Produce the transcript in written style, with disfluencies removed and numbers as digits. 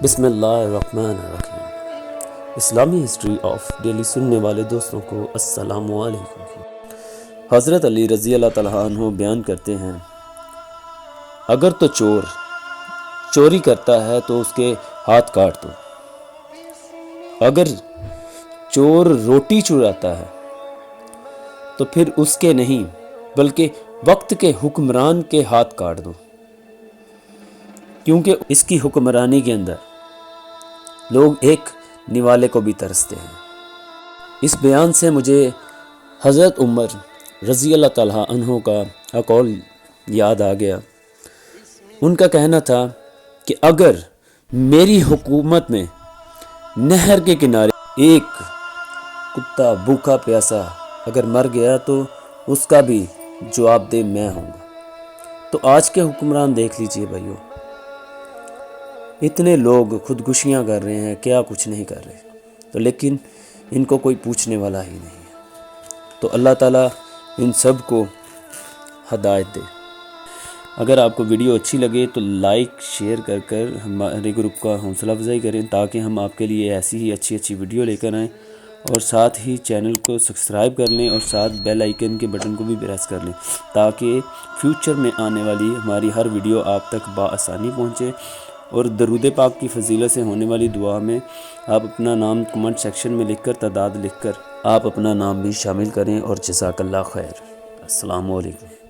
بسم اللہ الرحمن الرحیم۔ اسلامی ہسٹری آف ڈیلی سننے والے دوستوں کو السلام علیکم۔ حضرت علی رضی اللہ تعالیٰ عنہ بیان کرتے ہیں، اگر تو چور چوری کرتا ہے تو اس کے ہاتھ کاٹ دو، اگر چور روٹی چراتا ہے تو پھر اس کے نہیں بلکہ وقت کے حکمران کے ہاتھ کاٹ دو، کیونکہ اس کی حکمرانی کے اندر لوگ ایک نوالے کو بھی ترستے ہیں۔ اس بیان سے مجھے حضرت عمر رضی اللہ تعالیٰ عنہ کا قول یاد آ گیا۔ ان کا کہنا تھا کہ اگر میری حکومت میں نہر کے کنارے ایک کتا بھوکا پیاسا اگر مر گیا تو اس کا بھی جواب دہ میں ہوں گا۔ تو آج کے حکمران دیکھ لیجئے بھائیو، اتنے لوگ خودکشیاں کر رہے ہیں، کیا کچھ نہیں کر رہے، تو لیکن ان کو کوئی پوچھنے والا ہی نہیں ہے۔ تو اللہ تعالیٰ ان سب کو ہدایت دے۔ اگر آپ کو ویڈیو اچھی لگے تو لائک شیئر کر ہمارے گروپ کا حوصلہ افزائی کریں، تاکہ ہم آپ کے لیے ایسی ہی اچھی ویڈیو لے کر آئیں، اور ساتھ ہی چینل کو سبسکرائب کر لیں اور ساتھ بیل آئیکن کے بٹن کو بھی پریس کر لیں، تاکہ فیوچر میں آنے والی ہماری ہر ویڈیو آپ تک بآسانی پہنچے۔ اور درود پاک کی فضیلت سے ہونے والی دعا میں آپ اپنا نام کمنٹ سیکشن میں لکھ کر، تعداد لکھ کر آپ اپنا نام بھی شامل کریں، اور جزاک اللہ خیر۔ السلام علیکم۔